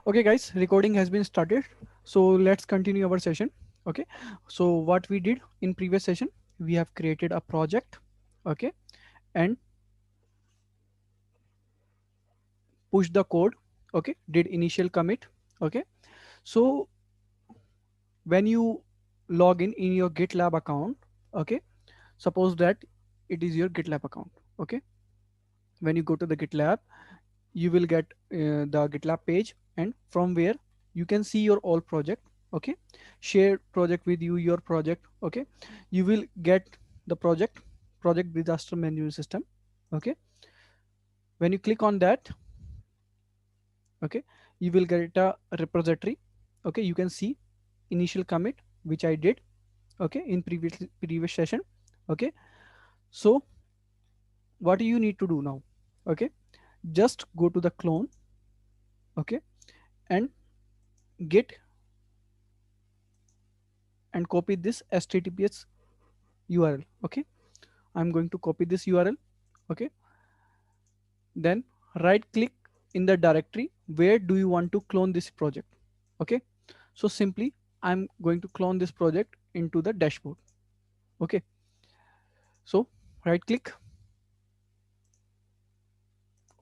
Okay guys, recording has been started, so let's continue our session. Okay, so what we did in previous session, we have created a project. Okay, and push the code. Okay, did initial commit. Okay, so when you log in your GitLab account, okay, suppose that it is your GitLab account. Okay, when you go to the GitLab, you will get the GitLab page, and from where you can see your all project. Okay, share project with you, your project. Okay, you will get the project disaster management system. Okay, when you click on that, okay, you will get a repository. Okay, you can see initial commit which I did, okay, in previous session. Okay, so what you need to do now? Okay, just go to the clone. Okay, and get and copy this https URL. Okay, I'm going to copy this URL. Okay, then right click in the directory where do you want to clone this project. Okay, so simply I'm going to clone this project into the dashboard. Okay, so right click,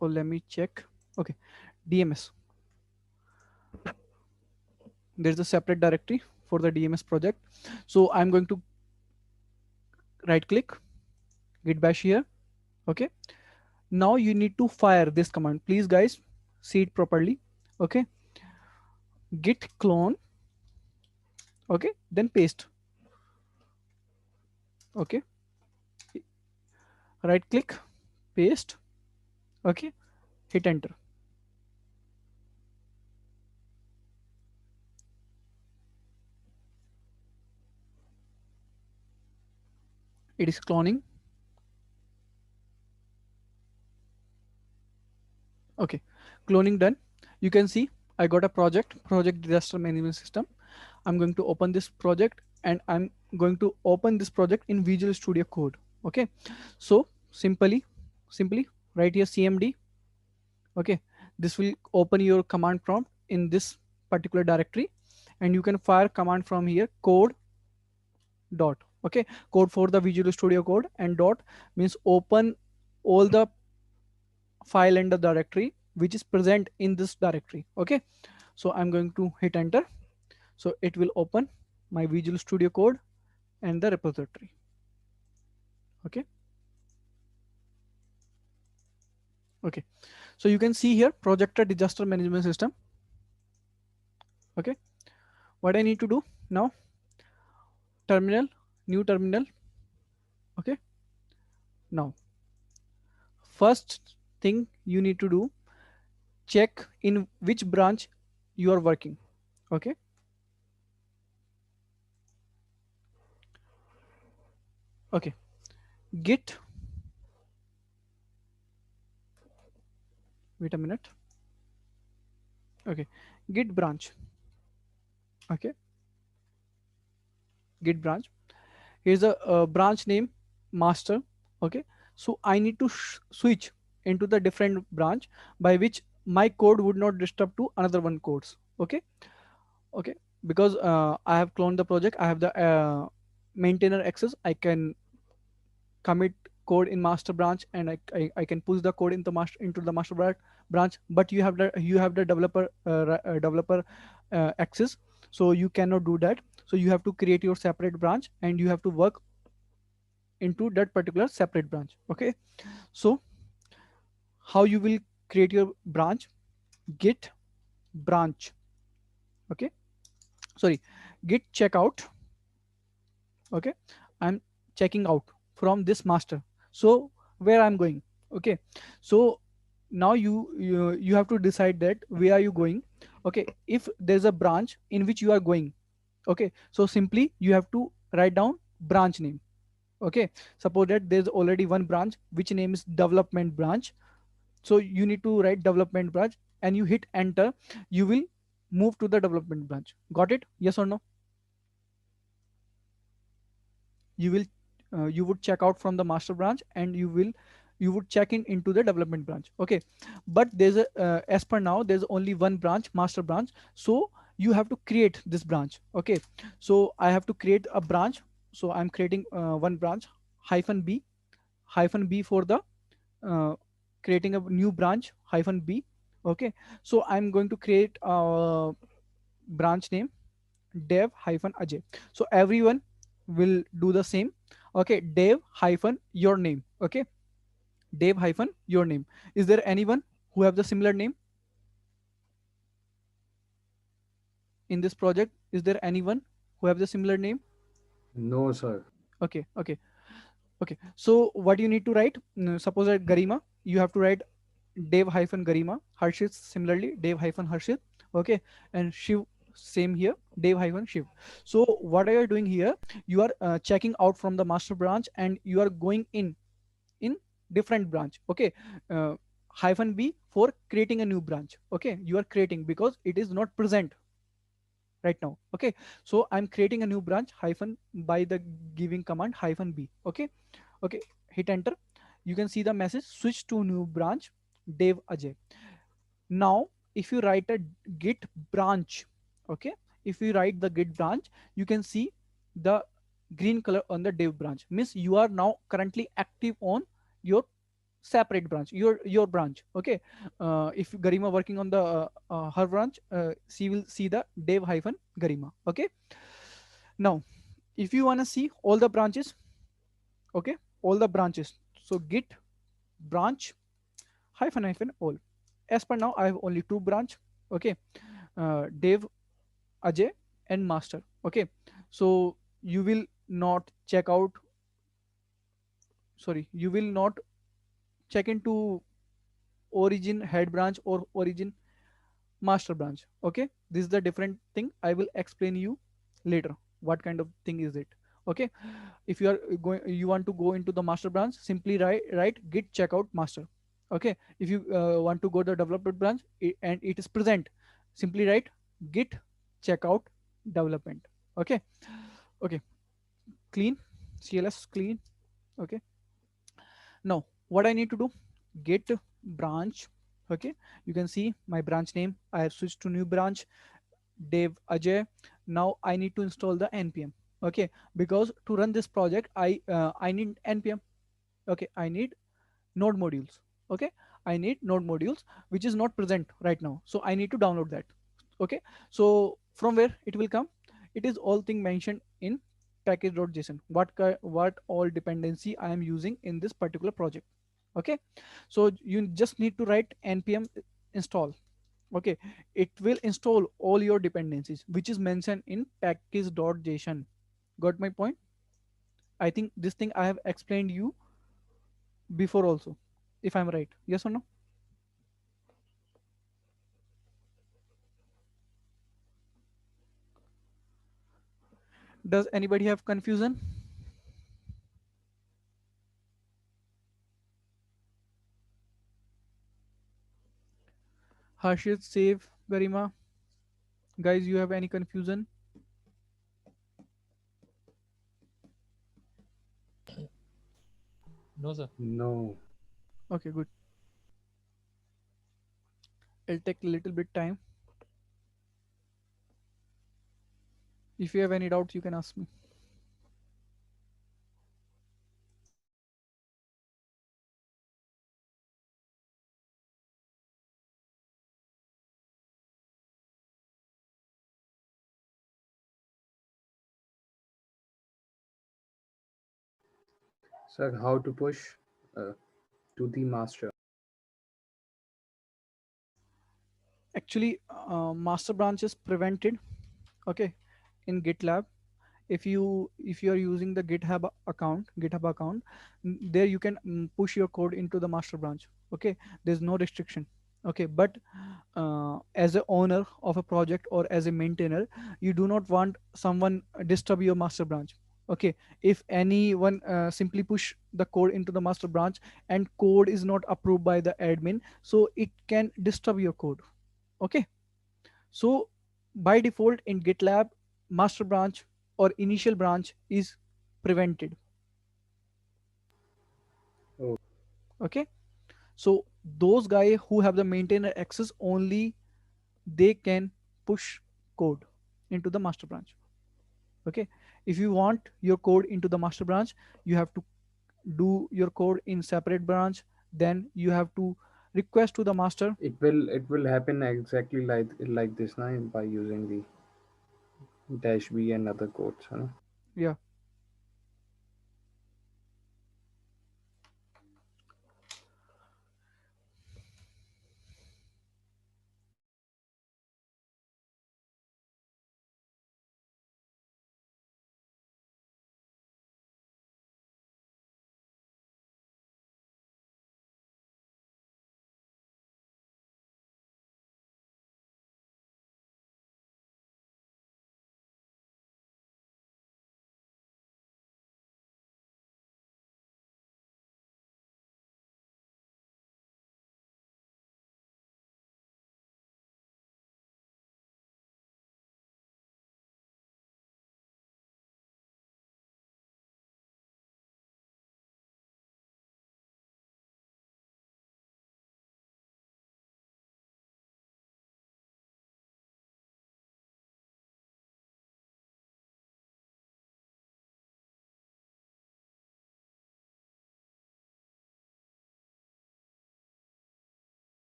or let me check. Okay, DMS, there's a separate directory for the DMS project. So I'm going to right click, git bash here. Okay, now you need to fire this command. Please guys, see it properly. Okay, git clone. Okay, then paste. Okay, right click, paste. Okay, hit enter. It is cloning. Okay, cloning done. You can see I got a project disaster management system. I'm going to open this project, and I'm going to open this project in Visual Studio Code. Okay, so simply write here cmd. Okay, this will open your command prompt in this particular directory, and you can fire command from here, code dot. Okay, code for the Visual Studio Code, and dot means open all the file and the directory which is present in this directory. Okay, so I'm going to hit enter. So it will open my Visual Studio Code and the repository. Okay, okay, so you can see here projected disaster management system. Okay, what I need to do now, terminal, new terminal. Okay, now first thing you need to do, check in which branch you are working. Okay, okay, git, wait a minute. Okay, git branch. Okay, git branch, here's a branch name, master. Okay, so I need to switch into the different branch by which my code would not disturb to another one codes. Okay, okay, because I have cloned the project, I have the maintainer access, I can commit code in master branch, and I can push the code into the master branch, but you have the developer access, so you cannot do that. So you have to create your separate branch, and you have to work into that particular separate branch. Okay, so how you will create your branch? Git branch. Okay, sorry, git checkout. Okay, I'm checking out from this master, so where I'm going. Okay, so now you have to decide that where are you going. Okay, if there's a branch in which you are going, okay, so simply you have to write down branch name. Okay, suppose that there's already one branch which name is development branch, so you need to write development branch, and you hit enter. You will move to the development branch. Got it? Yes or no? You will you would check out from the master branch, and you will you would check in into the development branch. Okay, but there's a as per now there's only one branch, master branch. So you have to create this branch. Okay, so I have to create a branch. So I'm creating one branch, hyphen b, hyphen b for the uh, creating a new branch, hyphen b. Okay, so I'm going to create a branch name, dev hyphen ajay. So everyone will do the same. Okay, dev hyphen your name. Okay, dev hyphen your name. Is there anyone who have the similar name in this project? Is there anyone who have the similar name? No, sir. Okay, okay, okay. So what you need to write, suppose at garima you have to write dev hyphen garima, harshit similarly dev hyphen harshit. Okay, and shiv same here, dev hyphen shiv. So what are you doing here? You are checking out from the master branch and you are going in different branch. Okay, uh, hyphen b for creating a new branch. Okay, you are creating because it is not present right now. Okay, so I'm creating a new branch, hyphen by the giving command hyphen b. Okay, okay, hit enter. You can see the message, switch to new branch, dev ajay. Now if you write a git branch, okay, if you write the git branch, you can see the green color on the dev branch, means you are now currently active on your separate branch, your branch. Okay, if garima working on the her branch, she will see the dev hyphen garima. Okay, now if you want to see all the branches, okay, all the branches, so git branch hyphen hyphen all. As per now I have only two branch. Okay, dev ajay and master. Okay, so you will not check out, sorry, you will not check into origin head branch or origin master branch. Okay, this is the different thing, I will explain you later what kind of thing is it. Okay, if you are going, you want to go into the master branch, simply write git checkout master. Okay, if you want to go to the development branch and it is present, simply write git checkout development. Okay, okay, clean, cls clean. Okay, now what I need to do, git branch. Okay, you can see my branch name, I have switched to new branch, dev ajay. Now I need to install the npm. Okay, because to run this project I need npm. Okay, I need node modules. Okay, I need node modules which is not present right now, so I need to download that. Okay, so from where it will come, it is all thing mentioned in package.json, what all dependency I am using in this particular project. Okay, so you just need to write npm install. Okay, it will install all your dependencies which is mentioned in package.json. Got my point? I think this thing I have explained you before also, if I'm right. Yes or no? Does anybody have confusion? Harshit, Save, Garima, guys, you have any confusion? No, sir. No. Okay, good. It'll take a little bit time. If you have any doubts, you can ask me. Sir, how to push uh, to the master? Actually, master branch is prevented. Okay, in GitLab, if you are using the github account, there you can push your code into the master branch. Okay, there's no restriction. Okay, but as a owner of a project or as a maintainer, you do not want someone disturb your master branch. Okay, if anyone simply push the code into the master branch and code is not approved by the admin, so it can disturb your code. Okay, so by default in GitLab, master branch or initial branch is prevented. Oh, Okay, so those guy who have the maintainer access only, they can push code into the master branch. Okay, if you want your code into the master branch, you have to do your code in separate branch. Then you have to request to the master. It will happen exactly like this now by using the dash b and other codes, you know. Yeah.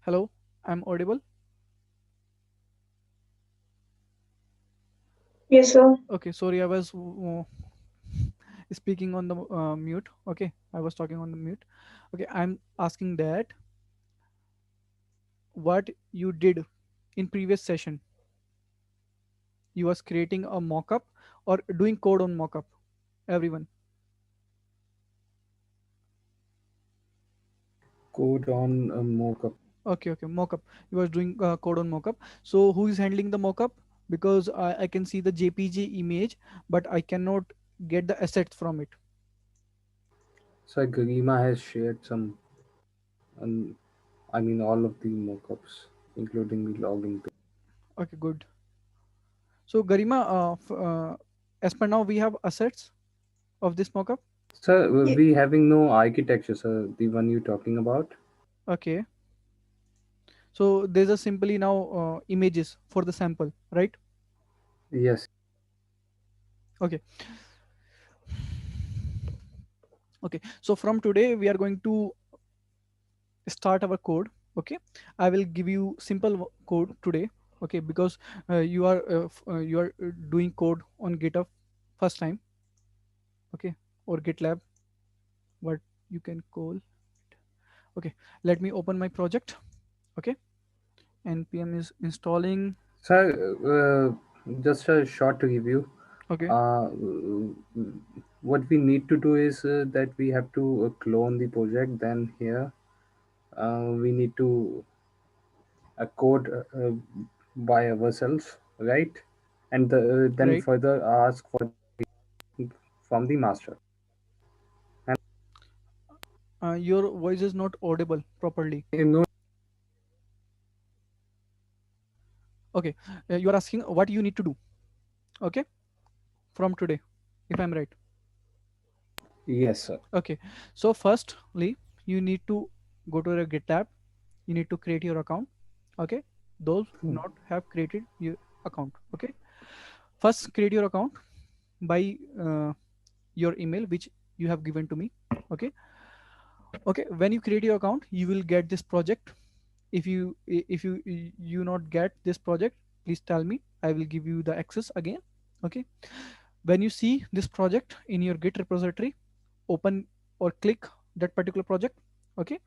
Hello, I'm audible. Yes, sir. Okay, sorry, I was speaking on the mute. Okay, I was talking on the mute. Okay, I'm asking that what you did in previous session. You was creating a mockup or doing code on mockup. Everyone. Code on mockup. Okay, okay, mockup. You was doing code on mockup. So who is handling the mockup? Because I can see the JPG image, but I cannot get the assets from it. So Garima has shared some, I mean all of the mockups, including the login page. Okay, good. So Garima, as per now, we have assets of this mockup. So Ye- we having no architecture, sir. The one you talking about? Okay. So there's a simply now images for the sample, right? Yes. Okay. Okay. So from today, we are going to start our code. Okay, I will give you simple code today. Okay, because you are doing code on GitHub first time. Okay, or GitLab, what you can call it. Okay, let me open my project. Okay, npm is installing. So just a short review. Okay, Uh, what we need to do is that we have to clone the project. Then here we need to code by ourselves, right? And then right. further ask for from the master. And Your voice is not audible properly. no, Okay, you are asking what you need to do. Okay, from today, if I'm right. yes, sir. Okay, so firstly, you need to go to your GitLab. You need to create your account. Okay, those not have created your account. Okay, first create your account by your email which you have given to me. Okay, okay. When you create your account, you will get this project. If you not get this project, please tell me. I will give you the access again. Okay, when you see this project in your Git repository, open or click that particular project. Okay,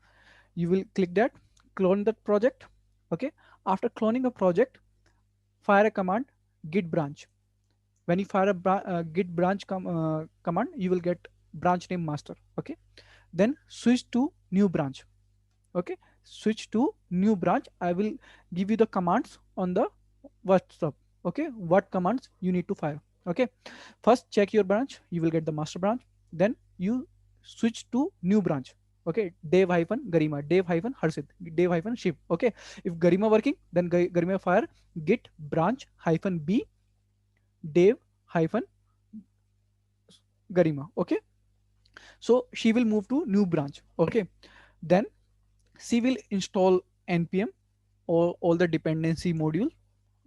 you will click that, clone that project. Okay, after cloning a project, fire a command git branch. When you fire a git branch command, you will get branch name master. Okay, then switch to new branch. Okay, switch to new branch. I will give you the commands on the WhatsApp. Okay, what commands you need to fire. Okay, first check your branch, you will get the master branch. Then you switch to new branch. Okay, Dev hyphen Garima, Dev hyphen Harshit, Dev hyphen Shiv. Okay, if Garima working, then Garima fire git branch hyphen B Dev hyphen Garima. Okay, so she will move to new branch. Okay, then she will install npm or all the dependency module.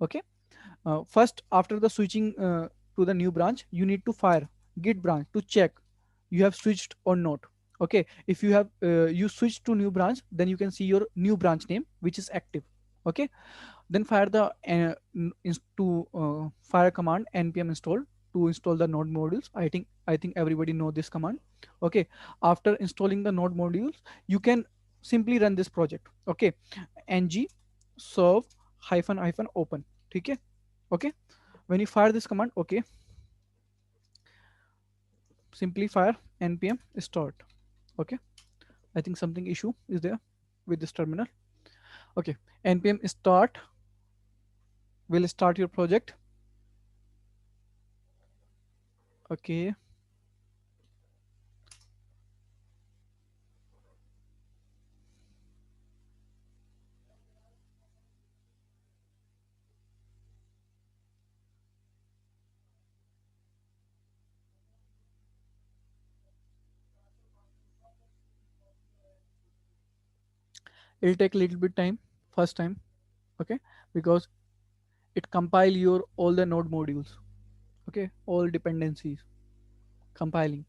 Okay, first after the switching to the new branch, you need to fire git branch to check you have switched or not. Okay, if you have you switched to new branch, then you can see your new branch name which is active. Okay, then fire the to fire command npm install to install the node modules. I think everybody know this command. Okay, after installing the node modules, you can simply run this project. Okay, ng serve hyphen hyphen open. Okay, okay, when you fire this command, okay, simply fire npm start. Okay, I think something issue is there with this terminal. Okay, npm start will start your project. Okay, it'll take a little bit time first time. Okay, because it compile your all the node modules. Okay, all dependencies compiling.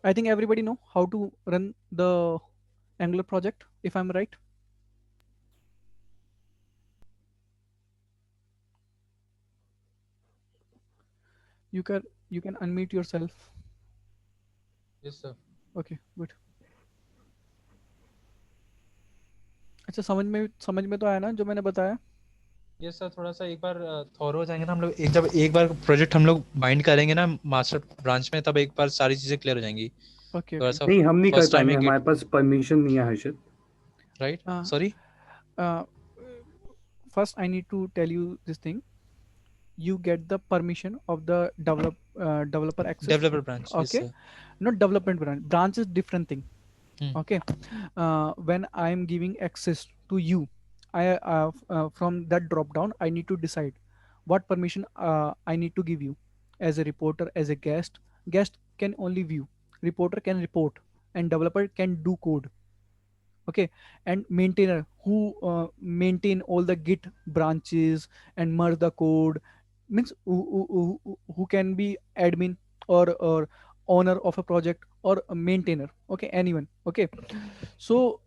I think everybody know how to run the angular project, if I'm right. You can unmute yourself. Yes, sir. Okay, good. अच्छा, समझ में तो आया ना जो मैंने बताया? Yes sir, थोड़ा सा एक बार थॉरो हो जाएंगे ना हम लोग, जब एक बार प्रोजेक्ट हम लोग बाइंड करेंगे ना मास्टर ब्रांच में, तब एक बार सारी चीज़ें क्लियर हो जाएंगी। ओके थोड़ा ओके। सा नहीं, हम नहीं कर फर्स्ट टाइम पाएंगे, है हमारे गेट, पास परमिशन नहीं है Harshit. Right, uh, sorry. uh, first I need to tell you this thing. You get the permission of the developer access. Developer branch, yes Okay, sir. not development branch is different thing. Hmm, Okay, when I am giving access to you, I from that drop down I need to decide what permission I need to give you. As a reporter, as a guest can only view, reporter can report, and developer can do code. Okay, and maintainer who maintain all the git branches and merge the code, means who can be admin or owner of a project or a maintainer. Okay, anyone. Okay, so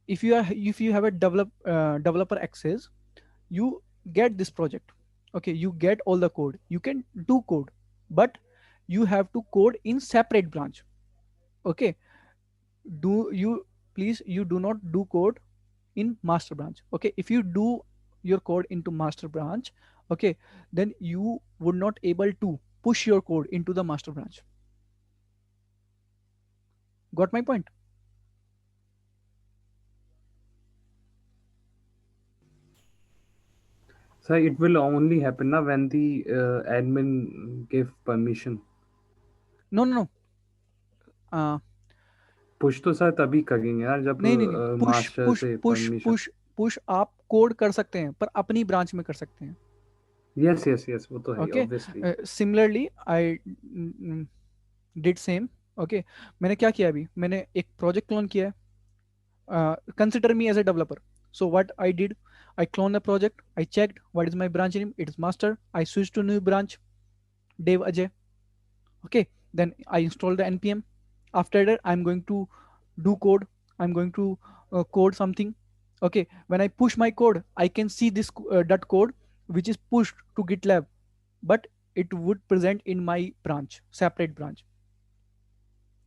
if you have a developer access, you get this project. Okay, you get all the code, you can do code, but you have to code in separate branch. Okay, do you please you do not do code in master branch. Okay, if you do your code into master branch, okay, then you would not able to push your code into the master branch. Got my point? So it will only happen na when the admin give permission. No, no, no. uh, push तो sir तभी करेंगे यार जब नहीं नहीं नहीं, push master push से push permission. Push push आप कोड कर सकते हैं पर अपनी ब्रांच में कर सकते हैं. यस यस यस, वो तो है okay, obviously. Similarly I did same. Okay, मैंने क्या किया, अभी मैंने एक प्रोजेक्ट क्लोन किया है. Consider me as a developer. So what I did, I cloned the project, I checked what is my branch name, it is master, I switched to new branch, Dev Ajay. Okay, then I installed the npm. After that I'm going to do code, I'm going to code something. Okay, when I push my code, I can see this dot code which is pushed to GitLab, but it would present in my branch, separate branch.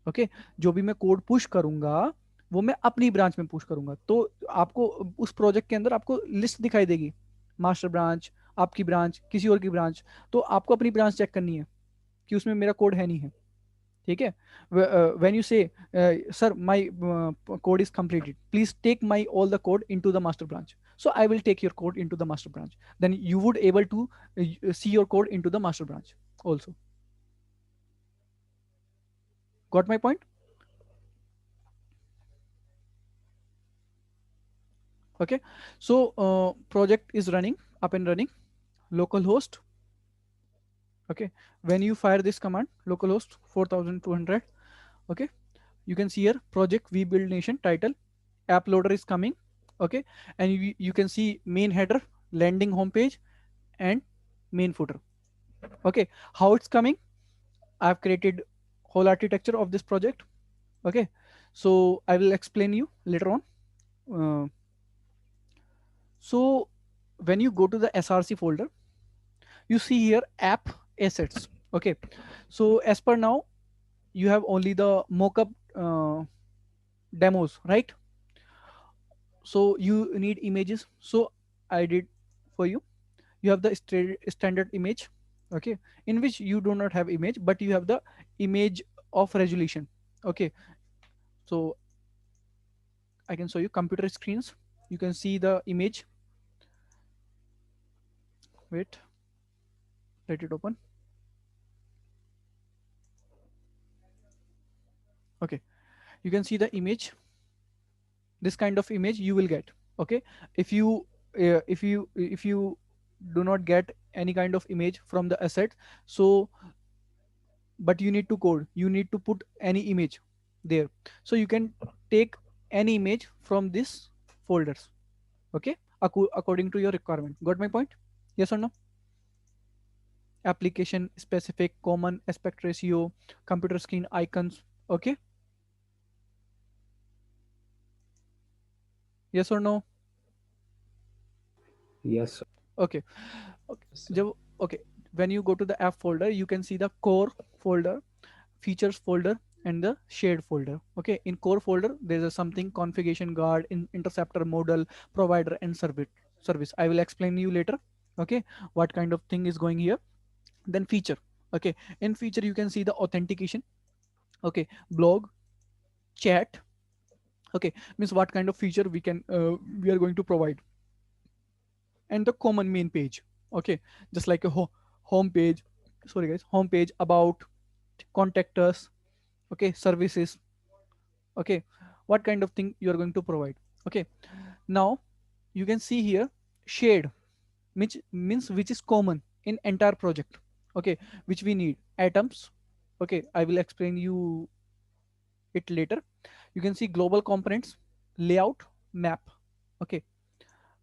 Okay, जो भी मैं code push करूंगा वो मैं अपनी branch में push करूंगा. तो आपको उस प्रोजेक्ट के अंदर आपको लिस्ट दिखाई देगी, मास्टर ब्रांच, आपकी ब्रांच, किसी और की ब्रांच. तो आपको अपनी ब्रांच चेक करनी है कि उसमें मेरा कोड है नहीं है. ठीक है. When you say, sir, my code is completed, please take my all the code into the master branch. So I will take your code into the master branch, then you would able to see your code into the master branch also. Got my point? Okay. So project is running, up and running. Localhost. Okay. When you fire this command, localhost 4200. Okay. You can see here project we build nation title, app loader is coming. Okay. And you can see main header, landing homepage, and main footer. Okay. How it's coming? I've created whole architecture of this project. Okay. So I will explain you later on. uh, so when you go to the src folder, you see here app assets. Okay. So as per now, you have only the mockup demos, right? So you need images, so I did for you. You have the standard image. Okay. In which you do not have image, but you have the image of resolution. Okay. So I can show you computer screens. You can see the image. Wait, let it open. Okay. You can see the image. This kind of image you will get. Okay. If you if you do not get any kind of image from the asset, so but you need to code, you need to put any image there. So you can take any image from this folders. Okay. According to your requirement. Got my point? Yes or no? Application specific, common, aspect ratio, computer screen icons. Okay. Yes or no? Yes, sir. Okay. Okay. Yes, sir. Okay. When you go to the app folder, you can see the core folder, features folder, and the shared folder. Okay. In core folder, there's a something configuration guard, in interceptor model, provider, and service. I will explain you later. Okay. What kind of thing is going here? Then feature. Okay. In feature, you can see the authentication. Okay. Blog, chat. Okay. Means what kind of feature we are going to provide. And the common main page. Okay. Just like a home page. Sorry guys, home page, about, contact us. Okay. Services. Okay. What kind of thing you are going to provide. Okay. Now you can see here shared, which means which is common in entire project. Okay. Which we need items. Okay. I will explain you it later. You can see global components, layout, map. Okay.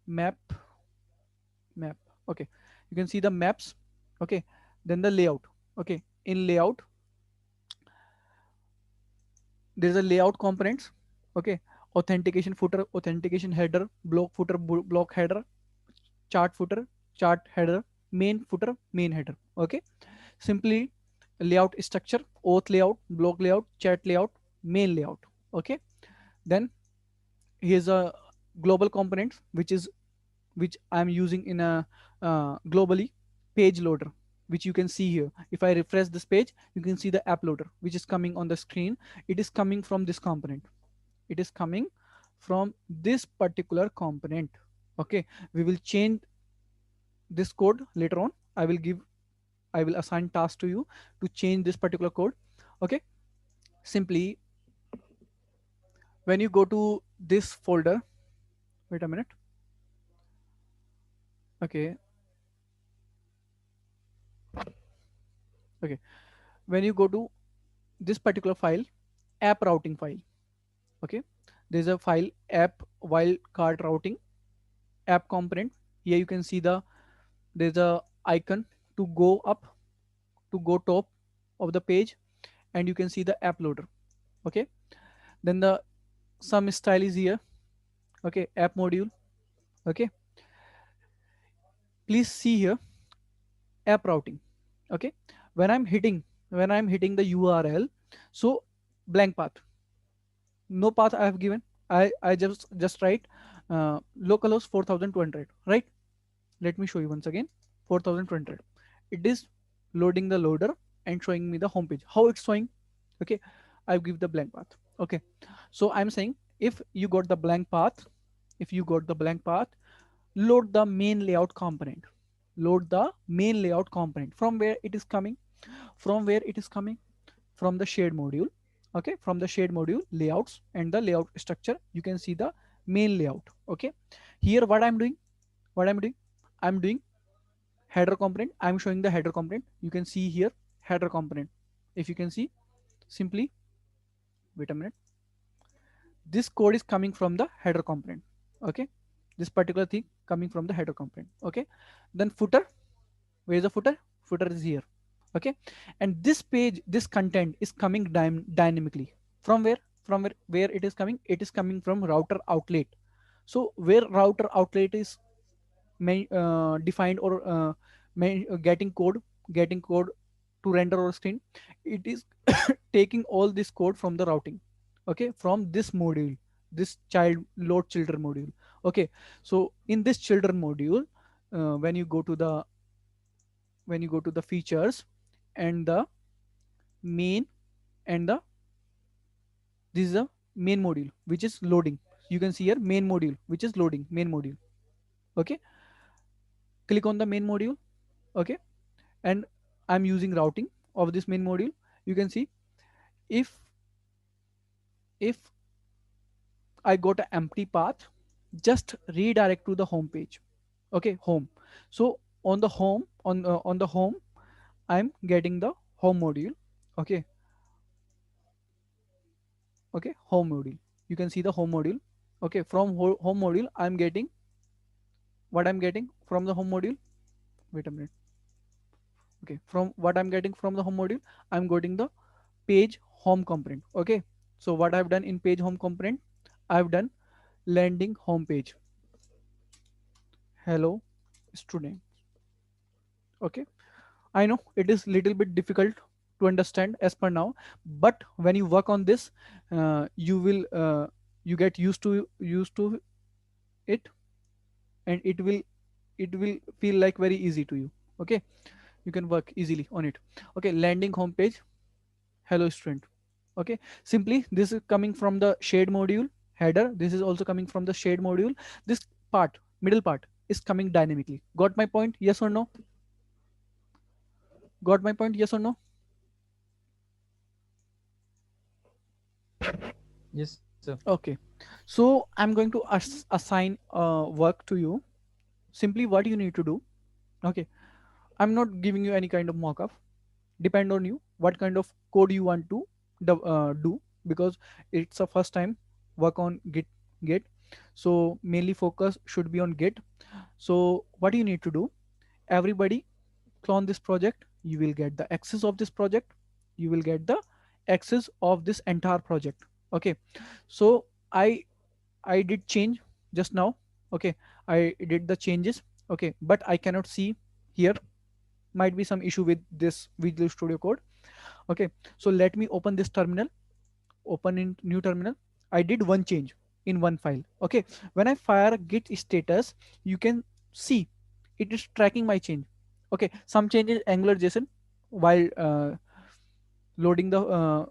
Map. Map. Okay. You can see the maps. Okay. Then the layout. Okay. In layout, there's a layout components. Okay. Authentication footer, authentication header, block footer, block header, chart footer, chart header, main footer, main header. Okay. Simply layout structure, auth layout, block layout, chat layout, main layout. Okay. Then here's a global component, which I'm using in a globally, page loader, which you can see here. If I refresh this page, you can see the app loader, which is coming on the screen. It is coming from this component. It is coming from this particular component. Okay. We will change this code later on. I will assign task to you to change this particular code. Okay. Simply when you go to this folder, wait a minute. Okay. Okay. When you go to this particular file, app routing file. Okay. There's a file app wildcard routing, app component. Here you can see there's a icon to go up, to go top of the page, and you can see the app loader. Okay. Then the some style is here. Okay. App module. Okay. Please see here app routing. Okay. when i'm hitting when I'm hitting the URL, so blank path, no path I have given. I just write localhost 4200, right? Let me show you once again. 4200, it is loading the loader and showing me the homepage. How it's showing? Okay, I give the blank path. Okay, so I'm saying if you got the blank path, if you got the blank path, load the main layout component. Load the main layout component. From where it is coming? From where it is coming? From the shade module. Okay, from the shade module layouts and the layout structure, you can see the main layout. Okay, here what I'm doing, what I'm doing, I'm doing header component. I'm showing the header component. You can see here header component. If you can see, simply wait a minute, this code is coming from the header component. Okay, this particular thing coming from the header component. Okay, then footer, where is the footer? Footer is here. Okay, and this page, this content is coming dynamically. From where? From where it is coming? It is coming from router outlet. So where router outlet is defined, or getting code to render or screen, it is taking all this code from the routing. Okay, from this module, this child load children module. Okay, so in this children module, when you go to the, when you go to the features and the main, and the, this is a main module which is loading. You can see here main module which is loading, main module. Okay, click on the main module. Okay, and I'm using routing of this main module. You can see, if I got an empty path, just redirect to the home page. Okay, home. So on the home, on the home, I'm getting the home module. Okay, okay, home module. You can see the home module. Okay, from home module, I'm getting what I'm getting from the home module. Wait a minute. Okay, from what I'm getting from the home module, I'm getting the page home component. Okay, so what I've done in page home component, I've done landing home page. Hello, student. Okay, I know it is little bit difficult to understand as per now, but when you work on this, you will you get used to it, and it will feel like very easy to you. Okay, you can work easily on it. Okay, landing home page. Hello, student. Okay, simply this is coming from the shade module header. This is also coming from the shade module. This part, middle part, is coming dynamically. Got my point? Yes or no? Got my point? Yes or no? Yes, sir. Okay, so I'm going to assign work to you. Simply what you need to do. Okay, I'm not giving you any kind of mock-up. Depend on you what kind of code you want to do, because it's a first time work on git. So mainly focus should be on git. So what you need to do, everybody clone this project, you will get the access of this project, you will get the access of this entire project. Okay, so I did change just now. Okay, I did the changes. Okay, but I cannot see here, might be some issue with this Visual Studio Code. Okay, so let me open this terminal, open in new terminal. I did one change in one file. Okay, when I fire git status, you can see it is tracking my change. Okay, some changes Angular JSON while loading the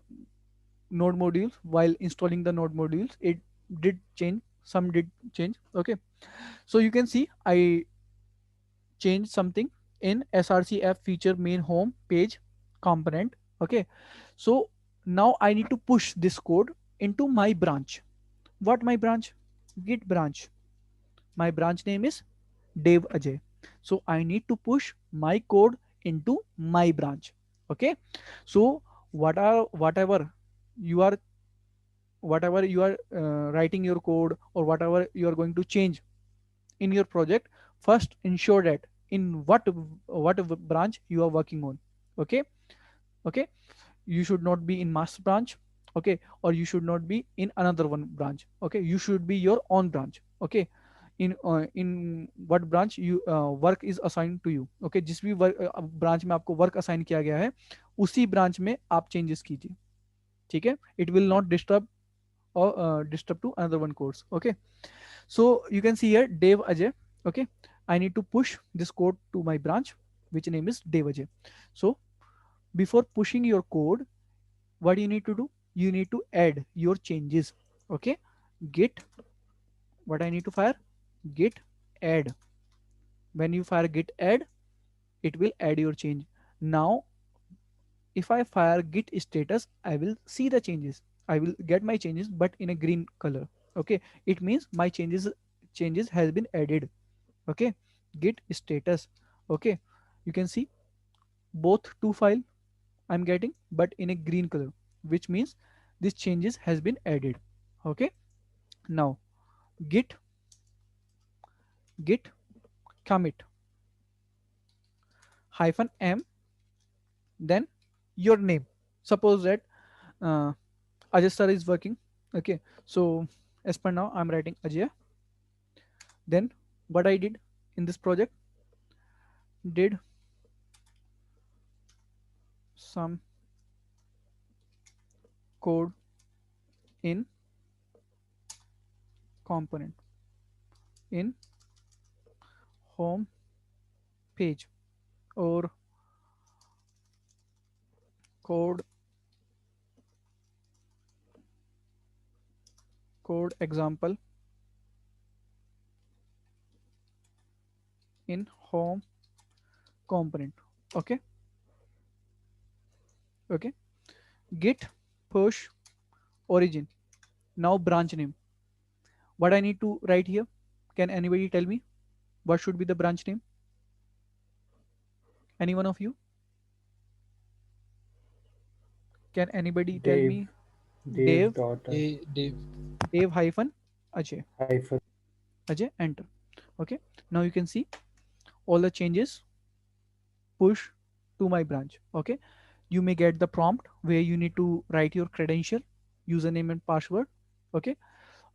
node modules, while installing the node modules, it did change, some did change. Okay, so you can see I changed something in srcf feature main home page component. Okay, so now I need to push this code into my branch. What my branch? Git branch. My branch name is Dev Ajay. So I need to push my code into my branch. Okay, so you are whatever you are writing your code, or whatever you are going to change in your project, first ensure that in what branch you are working on. Okay, okay, you should not be in master branch. Okay, or you should not be in another one branch. Okay, you should be your own branch. Okay, in what branch you work is assigned to you. Okay, जिस भी branch में आपको work assign किया गया है, उसी branch में आप changes कीजिए. ठीक है, it will not disturb or disturb to another one course. Okay, so you can see here Dev Ajay. Okay, I need to push this code to my branch which name is Dev Ajay. So before pushing your code, what you need to do, you need to add your changes. Okay, git, what I need to fire, git add. When you fire git add, it will add your change. Now if I fire git status, I will see the changes, I will get my changes but in a green color. Okay, it means my changes has been added. Okay, git status. Okay, you can see both two file I'm getting but in a green color, which means this changes has been added. Okay, now git git commit hyphen m, then your name. Suppose that uh, Ajay sir is working. Okay, so as per now I'm writing Ajay. Then what I did in this project, did some code in component in home page, or code example in home component. Okay, okay, git push origin. Now branch name, what I need to write here, can anybody tell me what should be the branch name? Any one of you, can anybody tell Dave, me? Dave Dave, daughter Dave. Dave hyphen Ajay. hyphen. Ajay, enter. Okay, now you can see all the changes push to my branch. Okay, you may get the prompt where you need to write your credential, username and password. Okay,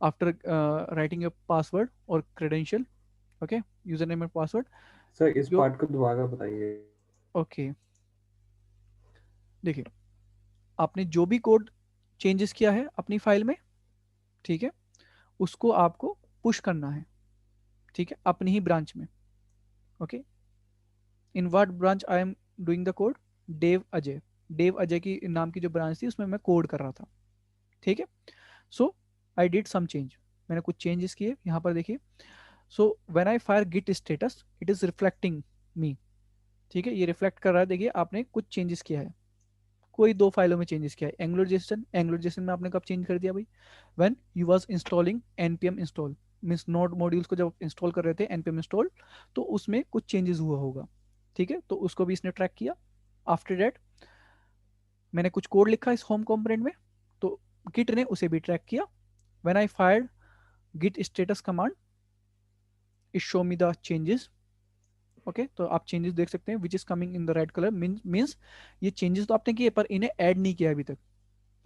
after writing your password or credential, okay, username and password, sir इस your, part को दोबारा बताइए. okay, देखिए, आपने जो भी code changes किया है अपनी फाइल में, ठीक है, उसको आपको पुश करना है, ठीक है, अपनी ही ब्रांच में. Okay, in what branch I am doing the code, Dev Ajay. Dev Ajay की नाम की जो ब्रांच थी उसमें मैं कोड कर रहा था. ठीक है, सो आई डिड सम चेंज, मैंने कुछ चेंजेस किए यहाँ पर देखिए. So when I fire git status it is reflecting me. ठीक है, ये रिफ्लेक्ट कर रहा है, देखिए आपने कुछ चेंजेस किया है, कोई दो फाइलों में चेंजेस किया है. एंगुलर जेसन में आपने कब चेंज कर दिया भाई, when you was installing npm install, means node modules को जब इंस्टॉल कर रहे थे npm इंस्टॉल, तो उसमें कुछ चेंजेस हुआ होगा. ठीक है, तो उसको भी इसने ट्रैक किया. आफ्टर दैट मैंने कुछ कोड लिखा इस होम कंपोनेंट में, तो गिट ने उसे भी ट्रैक किया. When I fired git status command, it show me the changes. Okay, तो आप चेंजेस देख सकते हैं which is coming in the red colour, means ये चेंजेस तो आपने किए पर इन्हें ऐड नहीं किया अभी तक,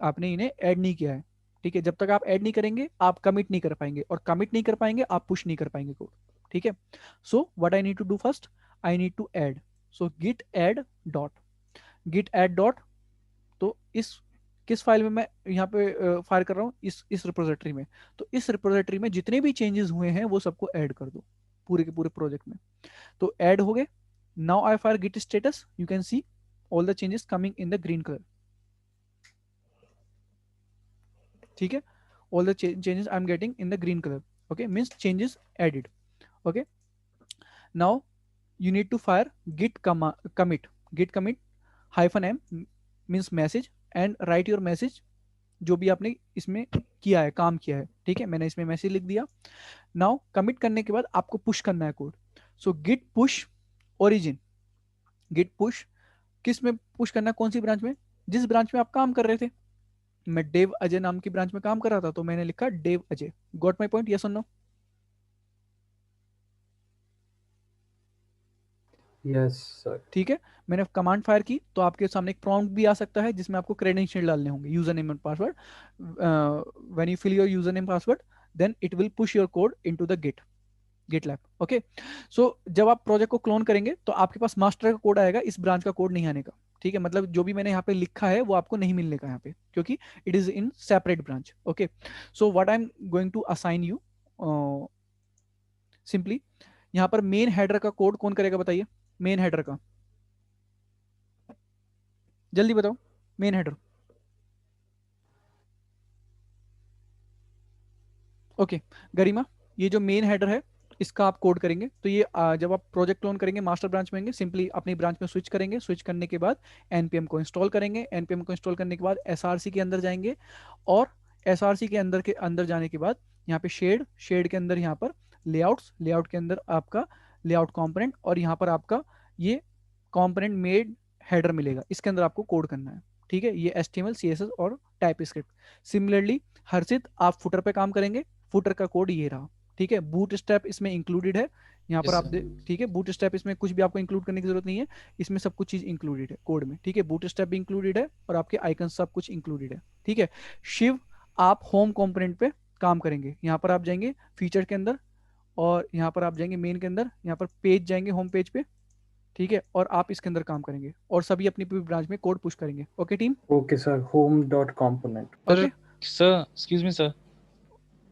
आपने इन्हें ऐड नहीं किया है. ठीक है, जब तक आप ऐड नहीं करेंगे आप कमिट नहीं कर पाएंगे, और कमिट नहीं कर पाएंगे आप पुश नहीं कर पाएंगे कोड. ठीक है, so what I need to do first, I need to add. So git add dot, git add dot, तो इस किस फाइल में मैं यहाँ पे फायर कर रहा हूँ, इस रिपोजिटरी में. तो इस रिपोजिटरी में जितने भी चेंजेस हुए हैं वो सबको ऐड कर दो पूरे के पूरे प्रोजेक्ट में. तो ऐड हो गए. Now I fire git status, you can see all the changes coming in the green colour. ठीक है, all the changes I'm getting in the green color. Okay, means changes added. Okay, now you need to fire git commit hyphen m, means message, and write your message जो भी आपने इसमें किया है, काम किया है. ठीक है, मैंने इसमें मैसेज लिख दिया. नाउ कमिट करने के बाद आपको पुश करना है code. So git push origin, git push किस में पुश करना है, कौन सी ब्रांच में, जिस ब्रांच में आप काम कर रहे थे. मैं डेव अजय नाम की ब्रांच में काम कर रहा था, तो मैंने लिखा Dev Ajay. Got my point, yes और नो? Yes sir. ठीक है, मैंने कमांड फायर की तो आपके सामने एक प्रॉम्प्ट भी आ सकता है जिसमें आपको क्रेडेंशियल डालने होंगे, user name and password. When you fill your user name password, then it will push your code into the GitLab. Okay, so जब आप प्रोजेक्ट को क्लोन करेंगे तो आपके पास मास्टर का कोड आएगा, इस ब्रांच का कोड नहीं आने का. ठीक है, मतलब जो भी मैंने यहाँ पे लिखा है वो आपको नहीं मिलने का यहाँ पे, क्योंकि it is in separate branch. Okay, so what I am going to assign you, simply यहाँ पर मेन हेडर का कोड कौन करेगा बताइए, मेन हेडर का, जल्दी बताओ, मेन हेडर ओके गरिमा, ये जो मेन हेडर है इसका आप कोड करेंगे। तो ये जब आप प्रोजेक्ट क्लोन करेंगे मास्टर ब्रांच में होंगे, सिंपली अपनी ब्रांच में स्विच करेंगे। स्विच करने के बाद एनपीएम को इंस्टॉल करेंगे। एनपीएम को इंस्टॉल करने के बाद एसआरसी के अंदर जाएंगे, और एसआरसी के अंदर जाने के बाद यहाँ पे शेड, शेड के अंदर यहाँ पर लेआउट्स, लेआउट के अंदर आपका लेआउट कॉम्पोनेंट, और यहाँ पर आपका ये कॉम्पोनेंट मेड हेडर मिलेगा, इसके अंदर आपको कोड करना है। ठीक है, ये HTML CSS और टाइप स्क्रिप्ट। सिमिलरली हर्षित आप फुटर पे काम करेंगे। फुटर का कोड ये रहा। ठीक है, बूट स्टेप इसमें इंक्लूडेड है। यहाँ पर यस आप सर। ठीक है, बूट स्टेप इसमें कुछ भी आपको इंक्लूड करने की जरूरत नहीं है, इसमें सब कुछ चीज इंक्लूडेड है कोड में। ठीक है, बूट स्टेप भी इंक्लूडेड है और आपके आइकन सब कुछ इंक्लूडेड है। ठीक है, शिव आप होम कंपोनेंट पे काम करेंगे। यहाँ पर आप जाएंगे फीचर के अंदर, और यहाँ पर आप जाएंगे मेन के अंदर, यहाँ पर पेज जाएंगे होम पेज पे। ठीक है, और आप इसके अंदर काम करेंगे और सभी अपनी पूरी ब्रांच में कोड पुश करेंगे। Okay team. Okay, sir. Home dot component. Sir okay. Sir excuse me sir,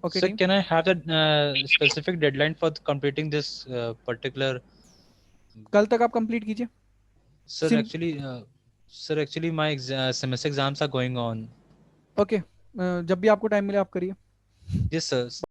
okay sir team, can I have the specific deadline for completing this particular? कल तक आप कंप्लीट कीजिए। सर सिम actually sir actually my semester exams are going on. Okay, जब भी आपको time मिले आप करिए। Yes sir.